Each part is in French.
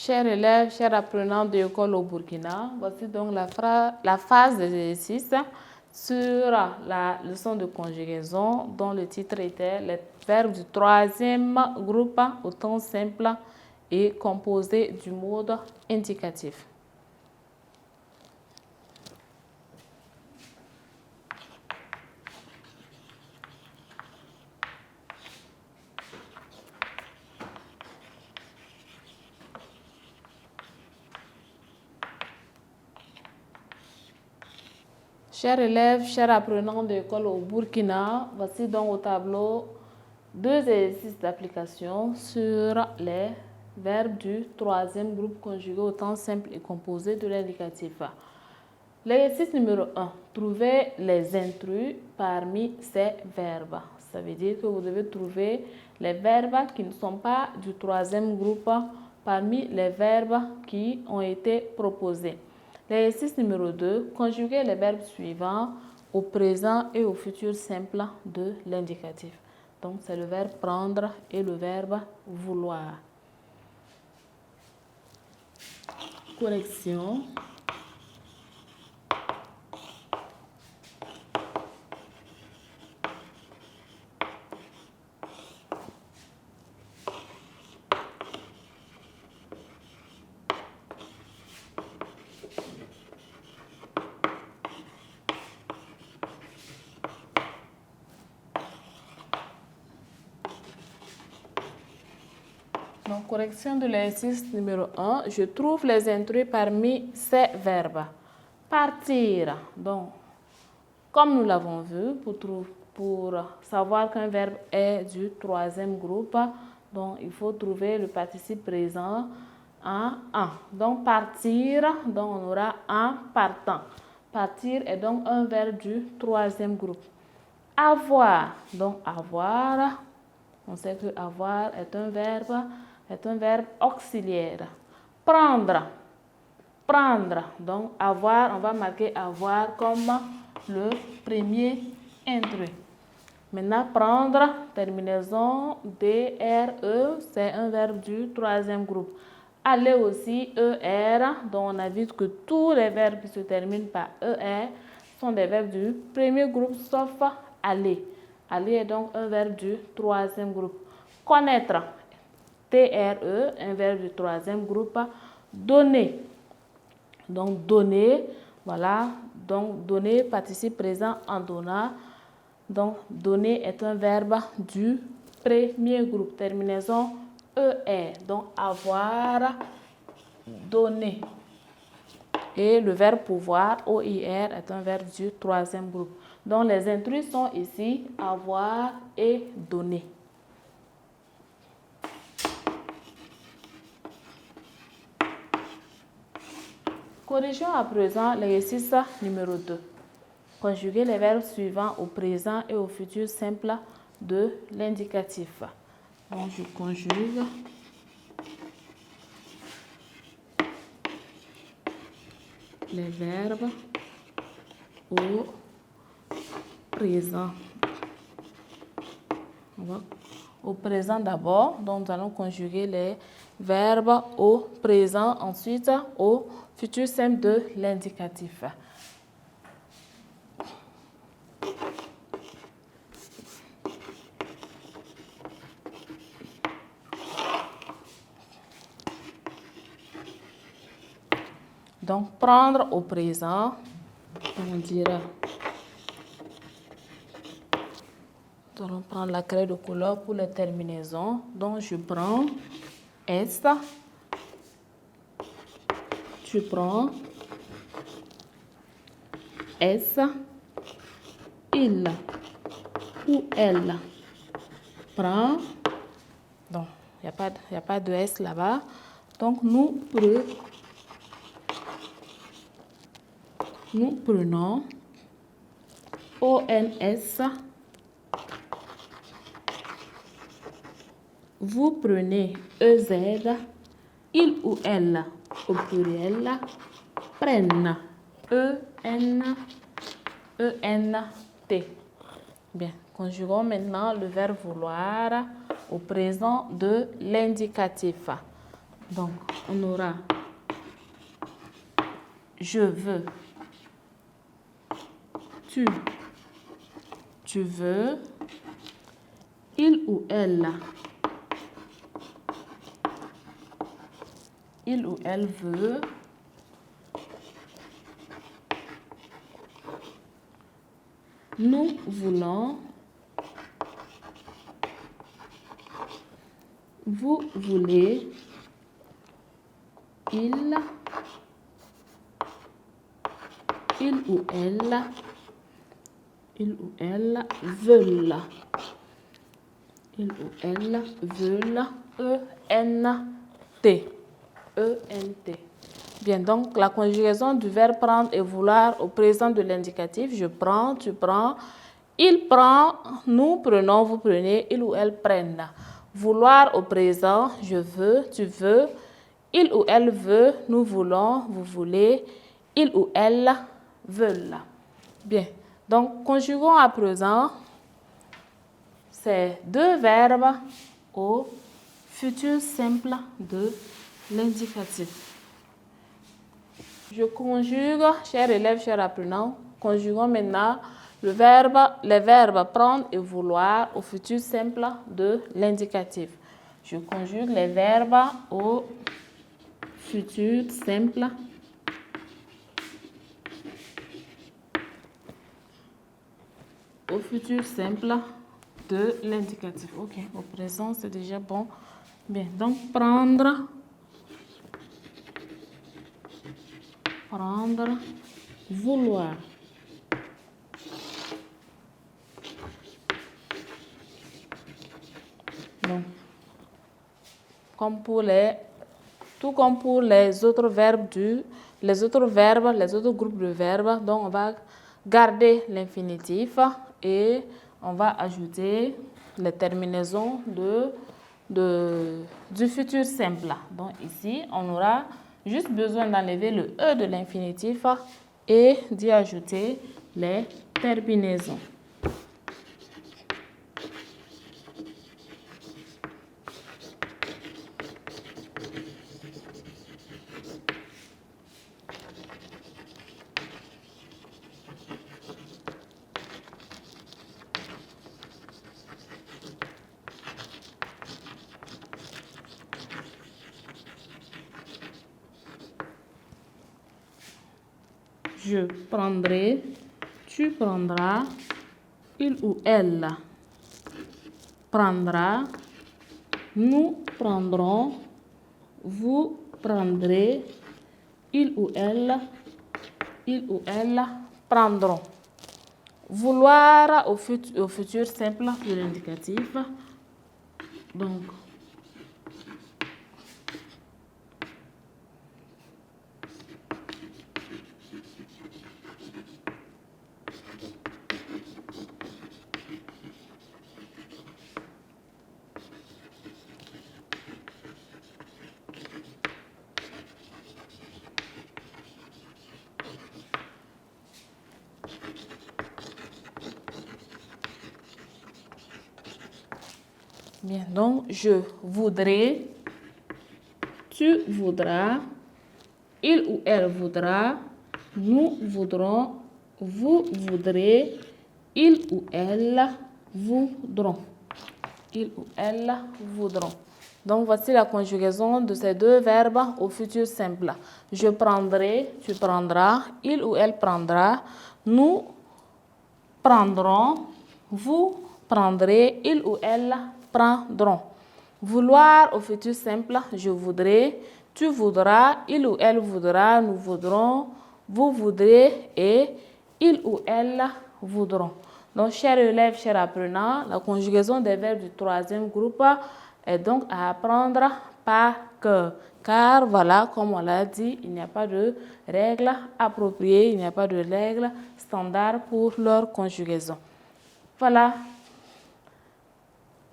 Chers élèves, chers apprenants de l'école au Burkina, voici donc la phase d'exercice sur la leçon de conjugaison dont le titre était les verbes du troisième groupe au temps simple et composé du mode indicatif. Chers élèves, chers apprenants de l'école au Burkina, voici donc au tableau deux exercices d'application sur les verbes du troisième groupe conjugué au temps simple et composé de l'indicatif. L'exercice numéro 1, trouver les intrus parmi ces verbes. Ça veut dire que vous devez trouver les verbes qui ne sont pas du troisième groupe parmi les verbes qui ont été proposés. L'exercice numéro 2, conjuguer les verbes suivants au présent et au futur simple de l'indicatif. Donc, c'est le verbe prendre et le verbe vouloir. Correction. Donc, correction de l'exercice numéro 1. Je trouve les intrus parmi ces verbes. Partir. Donc, comme nous l'avons vu, pour savoir qu'un verbe est du troisième groupe, donc il faut trouver le participe présent en un. Donc, partir, donc on aura en partant. Partir est donc un verbe du troisième groupe. Avoir. Donc, avoir, on sait que avoir est un verbe auxiliaire. Prendre. Prendre. Donc, avoir, on va marquer avoir comme le premier intrus. Maintenant, prendre, terminaison DRE, c'est un verbe du troisième groupe. Aller aussi, ER, donc on a vu que tous les verbes qui se terminent par ER sont des verbes du premier groupe, sauf aller. Aller est donc un verbe du troisième groupe. Connaître, TRE, un verbe du troisième groupe. Donner. Donc, donner, voilà. Donc, donner, participe présent en donnant. Donc, donner est un verbe du premier groupe. Terminaison ER. Donc, avoir, donner. Et le verbe pouvoir, OIR, est un verbe du troisième groupe. Donc, les intrus sont ici avoir et donner. Corrigeons à présent l'exercice numéro 2. Conjuguer les verbes suivants au présent et au futur simple de l'indicatif. Donc, je conjugue les verbes au présent. Au présent d'abord, donc nous allons conjuguer les verbes au présent, ensuite au futur simple de l'indicatif. Donc, prendre au présent, on dira, nous allons prendre la craie de couleur pour les terminaisons. Donc, je prends S, tu prends S, il ou elle prend, donc il n'y a pas de S là-bas, donc nous prenons ONS, vous prenez EZ, il ou elle au pluriel prennent ENT. Bien, conjuguons maintenant le verbe vouloir au présent de l'indicatif. Donc, on aura je veux, tu veux, il ou elle veut, nous voulons, vous voulez, il ou elle veulent. Il ou elle veulent. E-N-T. E-N-T. Bien, donc la conjugaison du verbe prendre et vouloir au présent de l'indicatif. Je prends, tu prends. Il prend, nous prenons, vous prenez, il ou elle prennent. Vouloir au présent, je veux, tu veux. Il ou elle veut, nous voulons, vous voulez. Il ou elle veulent. Bien, donc conjuguons à présent ces deux verbes au futur simple de l'indicatif. Je conjugue, chers élèves, chers apprenants, conjuguons maintenant les verbes prendre et vouloir au futur simple de l'indicatif. Je conjugue les verbes au futur simple de l'indicatif. Ok, au présent, c'est déjà bon. Bien, donc prendre, vouloir. Donc, tout comme pour les autres verbes les autres groupes de verbes, donc on va garder l'infinitif et on va ajouter les terminaisons du futur simple. Donc ici, on aura juste besoin d'enlever le E de l'infinitif et d'y ajouter les terminaisons. Je prendrai, tu prendras, il ou elle prendra, nous prendrons, vous prendrez, il ou elle prendront. Vouloir au futur simple de l'indicatif. Donc, bien, donc je voudrais, tu voudras, il ou elle voudra, nous voudrons, vous voudrez, il ou elle voudront. Il ou elle voudront. Donc voici la conjugaison de ces deux verbes au futur simple. Je prendrai, tu prendras, il ou elle prendra, nous prendrons, vous prendrez, il ou elle prendront. Vouloir au futur simple, je voudrais, tu voudras, il ou elle voudra, nous voudrons, vous voudrez et il ou elle voudront. Donc, chers élèves, chers apprenants, la conjugaison des verbes du troisième groupe est donc à apprendre par cœur. Car voilà, comme on l'a dit, il n'y a pas de règles appropriées, il n'y a pas de règles standards pour leur conjugaison. Voilà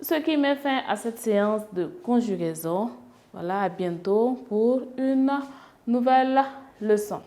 ce qui met fin à cette séance de conjugaison. Voilà, à bientôt pour une nouvelle leçon.